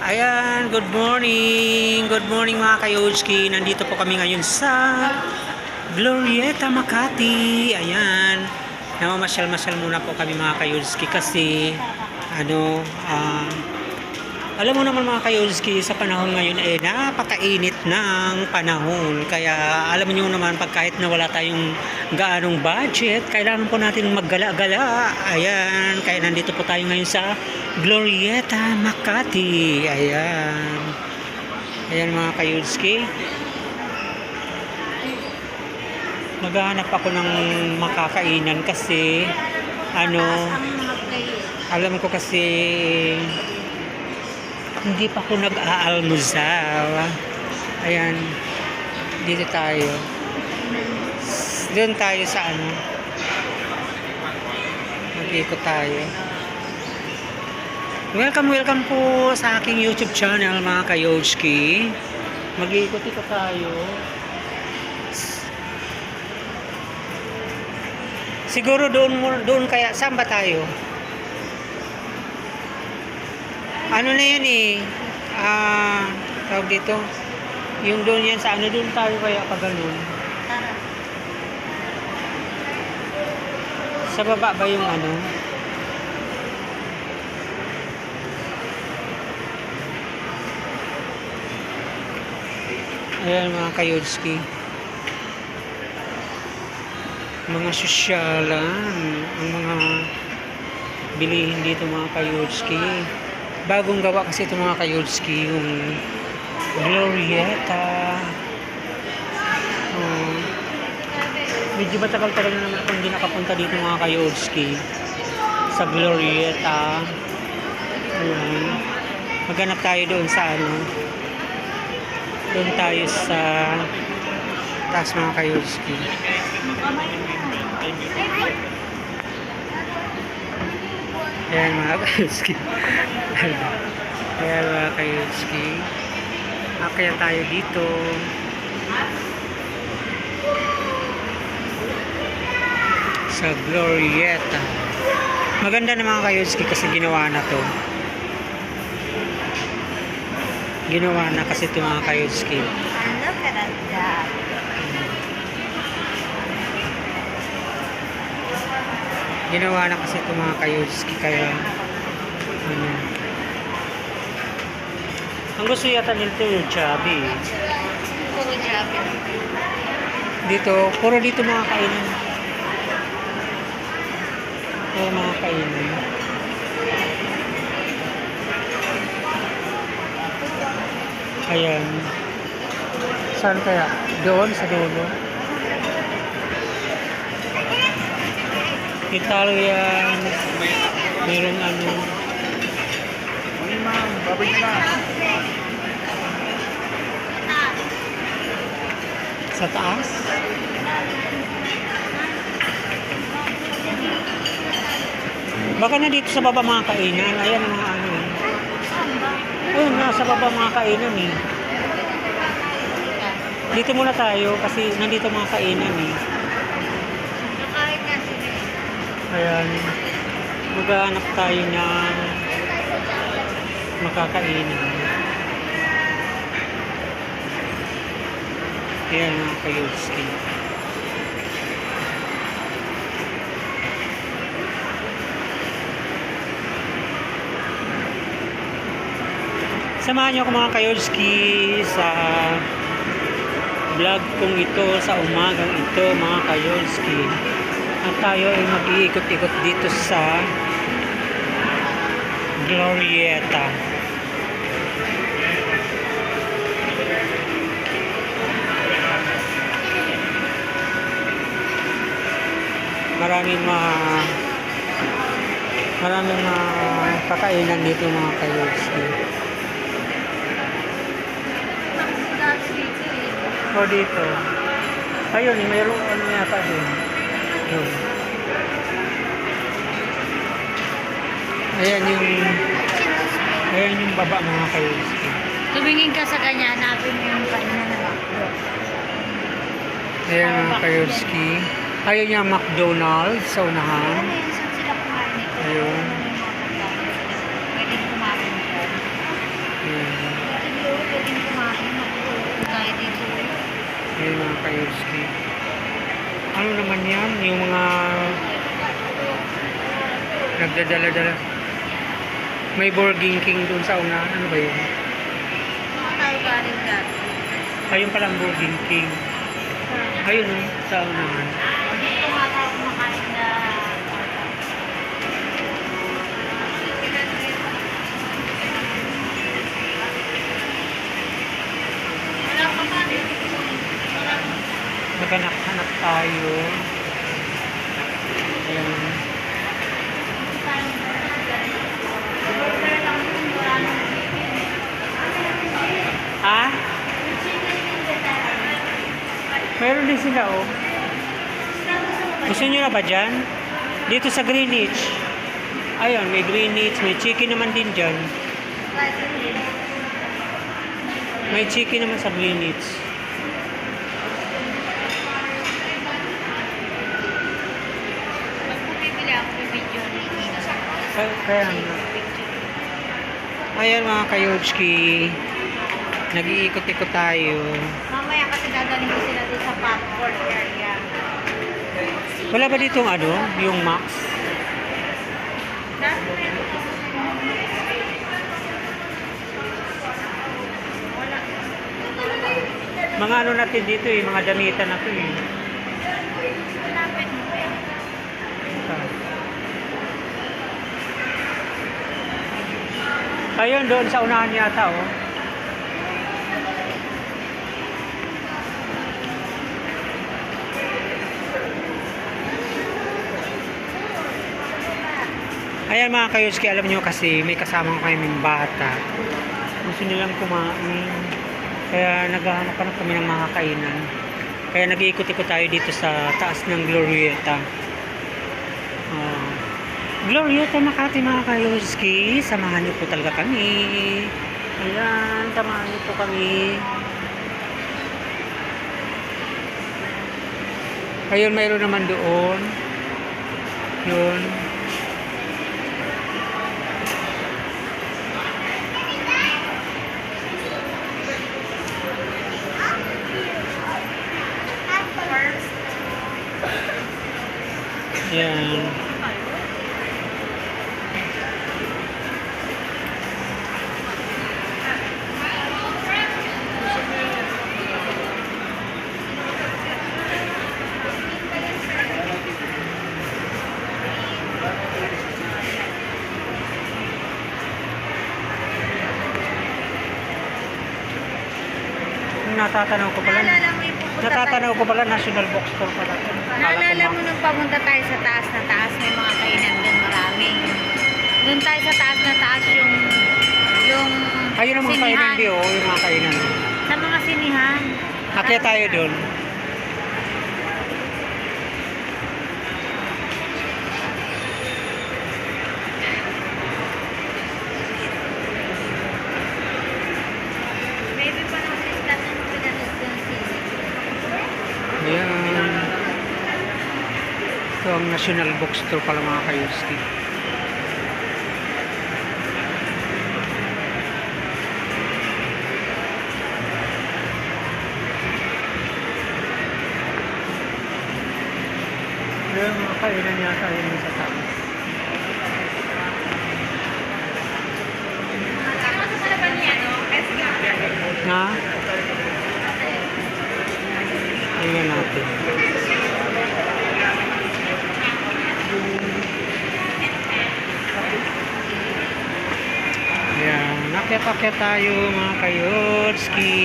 Ayan, good morning. Good morning mga Kayotski. Nandito po kami ngayon sa Glorieta, Makati. Ayan. Namamasyal-masyal muna po kami mga Kayotski kasi alam mo naman mga Kayotski, sa panahon ngayon ay napakainit ng panahon. Kaya alam niyo naman pag kahit na wala tayong gaanong budget, kailangan po natin maggala-gala. Ayan, kaya nandito po tayo ngayon sa Glorieta, Makati. Ayan. Ayan mga Kayotski. Maghahanap ako ng makakainan kasi alam ko kasi hindi pa ako nag-aalmusal. Ayan. Dito tayo. Doon tayo sa mag-ikot tayo. Welcome po sa aking YouTube channel mga Kayotski. Mag-ikot-ikot tayo. Siguro doon kaya saan ba tayo? Ano na yan tawag dito. Yung doon yan sa doon tayo kaya pag ganun. Sa baba ba yung Ayan mga Kayotski. Mga sosyalan, ang mga bilihin dito mga Kayotski. Bagong gawa kasi ito mga Kayotski, yung Glorieta. Medyo matagal talaga naman kung hindi nakapunta dito mga Kayotski sa Glorieta. Ayan. Maghanap tayo doon sa doon tayo sa taas mga Kayotski. Ayan mga Kayotski. Ayan mga Kayotski. Akya tayo dito. Sa Glorieta. Maganda na mga Kayotski kasi ginawa na to. Ginawa na kasi ito mga Kayotski. Ano karanda? Ginawa na kasi ito mga Kayotski kaya ang gusto yata nito yung Chubby. Puro Chubby. Puro dito mga kainan. Mga kainan. Ayan. Saan kaya? Doon sa dulo. Italian. Merong ma'am, babay na. Sa taas. Baka na dito sa baba mga kainan. Ayan ang mga Ayun, nasa baba mga kainan Dito muna tayo kasi nandito mga kainan Nakain na sila. Ayan. Maghanap tayo ng makakainan. Ayan mga Kayotski. Samahan niyo ako mga Kayotski sa vlog kong ito sa umagang ito mga Kayotski. At tayo ay mag-iikot-ikot dito sa Glorieta. Maraming kakainan dito mga Kayotski. O dito. Ayun, mayroong yata doon. Yun. Ayan yung baba mga Kayotski. Tumingin ka sa kanya, hanapin mo yung kainan na baklo. Ayan mga Kayotski. Ayun yung McDonald's sa unahan. Ano yun? Saan sila kumain nito? Ayun. Pwede kumain dyan. Ayun mga kayoski. Ano naman yan? Yung mga nagdadala-dala. May Burger King doon sa una. Ano ba yun? Mga tawagaling dati. Ayun palang Burger King. Ayun sa unahan. Dito nga tayo kumakain na wala pa pa rin. Maghanap-hanap tayo. Ayan. Ha? Meron din sila oh. Gusto nyo na ba dyan? Dito sa Greenwich. Ayun, may Greenwich. May chicken naman din dyan. May chicken naman sa Greenwich. Bibili ako ng video Kaya nga. Ayan mga kayotski. Nag-iikot-ikot tayo. mamaya kasi dadalhin ko sila doon sa popcorn area. Wala ba dito ano? Yung Max? Dati meron. Wala. Mga ano natin dito eh. Mga damitan na to eh. Malapit mo yan. Ayun, doon sa unahan yata oh. Ayan mga kayotski, alam nyo kasi may kasama ko kaming bata. Gusto nilang kumain. Kaya naghahanap kami ng mga kainan. Kaya nag-iikot-ikot tayo dito sa taas ng Glorieta. Glorieta Makati mga kayotski. Samahan niyo po talaga kami. Ayan, samahan niyo po kami. Ayun, mayroon naman doon. Yun. Yan. Natatanaw ko pala. Naalala mo yung pupunta Natatanaw ko pala, National Bookstore pala. Naalala mo nung pamunta tayo sa taas na taas, may mga kainan doon marami. Doon tayo sa taas na taas yung Ayun ang mga kainan di oh, yung mga kainan. Sa mga sinihan. Akyat tayo doon. Maybe pa nang sistat na pinanood doon sili. Ayan. Ito ang National Bookstore pala mga kayotski. Ayan mga kainan yata yun sa taas. Na? Tingnan natin. Ayan, nakyat-akyat tayo mga kayotski.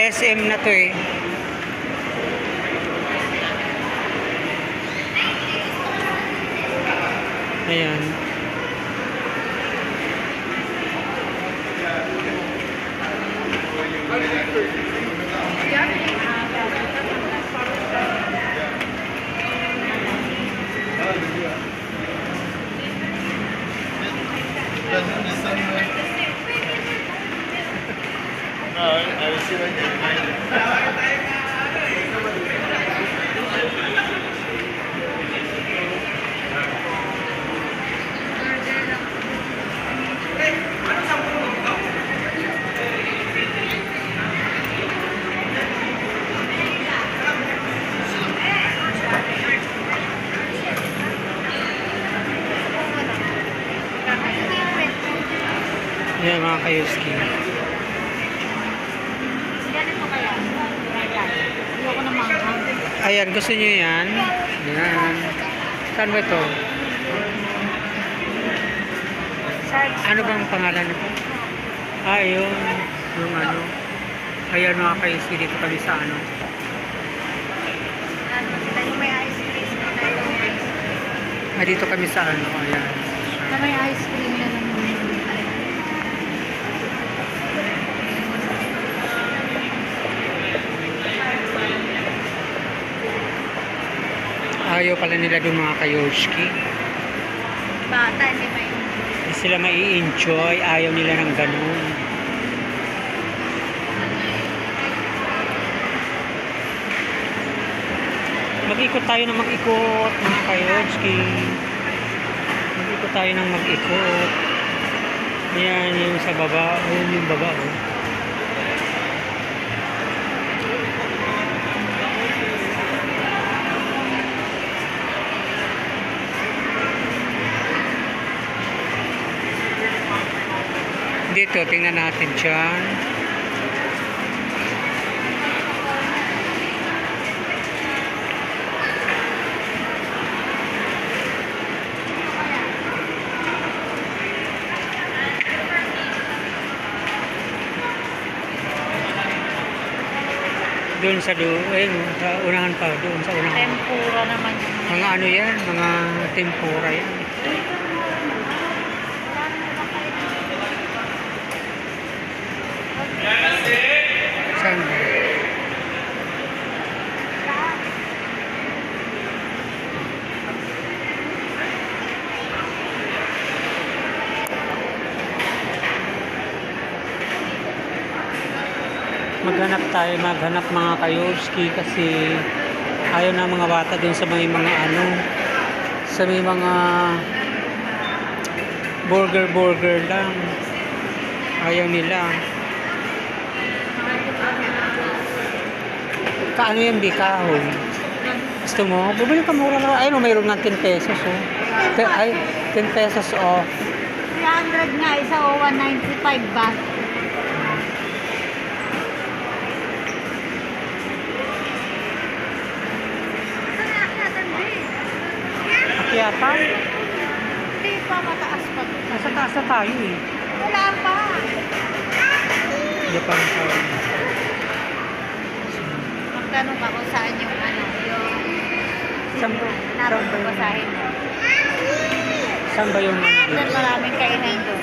SM na to eh. Ayan. No, I was doing it. Yan mga kayuski. Ganito kaya. Ayoko na manghang. Ayan, gusto nyo yan? Yan. Saan ba ito? Shark. Ano bang pangalan nito? Yun. Yung ano. Ayan mga kayuski, dito kami sa ano. Sila yung may ice cream. Dito kami sa ano. Ayan. Na may ice cream na naman. Ayaw pala nila doon mga kayoshki. Bata, hindi may. Hindi sila mai-enjoy. Ayaw nila ng ganun. Mag-ikot tayo ng mag-ikot mga kayoshki. Mag-ikot tayo ng mag-ikot. Ayan yung sa baba. Ayan yung baba. Oh. Dito, tingnan natin dyan. Doon sa sa unahan pa, doon sa unahan. Tempura naman yung Mga ano yan, mga tempura yan. Saan ba? Maghanap mga kayoski kasi ayaw na mga bata dun sa may mga ano, sa may mga burger lang. Ayaw nila. Kaano yan, bikahon? Gusto mo? Bumili ka mura lang. Ayun, mayroon ng 10 pesos. Oh. Ay, 10 pesos off. 300 nga isa o 195 ba? Akyatan? Hindi pa mataas pa. Nasa taas na tayo eh. Wala pa. Japan tayo. Magtanong ka kung saan yung ano, yung Saan ba? naroon ko basahin mo. Saan ba yung ano Doon dito? maraming kainan doon.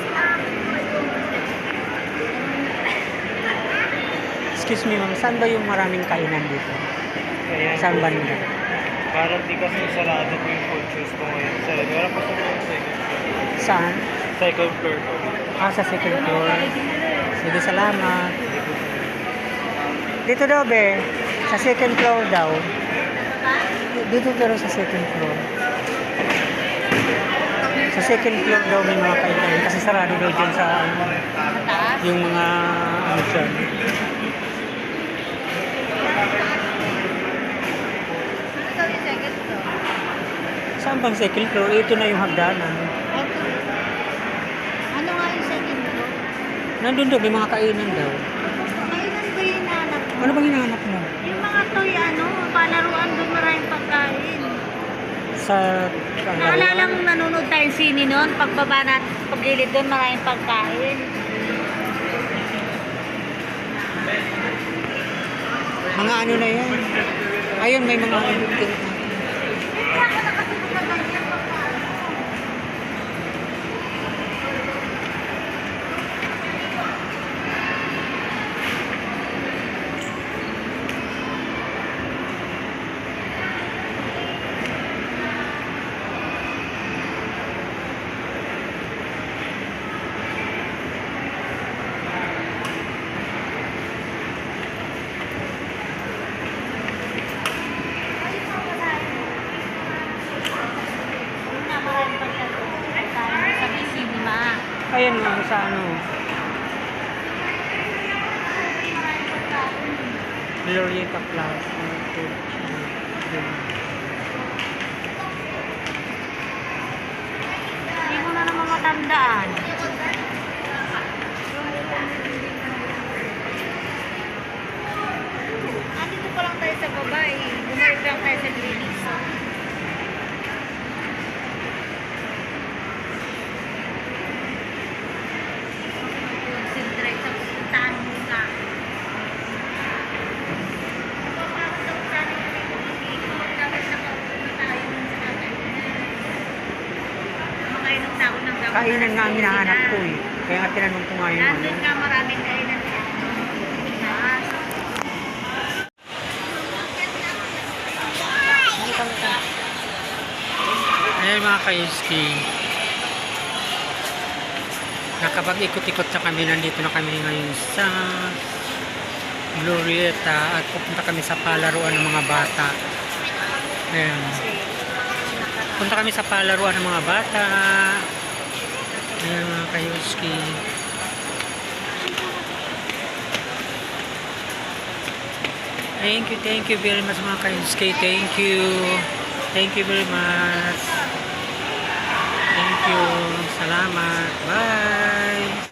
Excuse me ma'am, saan ba yung maraming kainan dito? Ayan. Saan ba nila? Parang di kasi sarado po yung food choice ko ngayon. Sorry, meron pa sa second floor. Saan? Second floor po. Sa second floor. Sige, salamat. Dito daw, be. Sa second floor daw. Dito pero sa second floor. Sa second floor daw may mga kainan. Kasi sarado daw dyan sa ano, Mataas? yung mga ano dyan. Ano daw yung second floor? Saan bang second floor? Ito na yung hagdanan. Ito. Ano nga yung second floor? Nandun daw, may mga kainan daw. Kainan ba yung hinahanap mo? Ano bang hinahanap mo? Yung mga toy ano, palaruan doon maraming pagkain. Sa Naalala mo nanonood tayong sine noon, pagbaba natin, paggilid doon maraming pagkain. mga ano na yan. Ayun, may mga ano. Hindi ako nakasunod na ganyan pagkain. Ayan nga, sa ano. Glorieta Plaza. Hindi mo na naman matandaan. kainan nga ang hinahanap ko eh. Kaya nga tinanong ko nga yung ano. Nandun nga maraming kainan sa taas. Ayan mga kayuski. Nakapag-ikot-ikot na kami. Nandito na kami ngayon sa Glorieta at pupunta kami sa palaruan ng mga bata. Ayan. Punta kami sa palaruan ng mga bata. Ayan mga kayuski. Thank you very much mga kayuski. Thank you very much. Thank you. Salamat. Bye.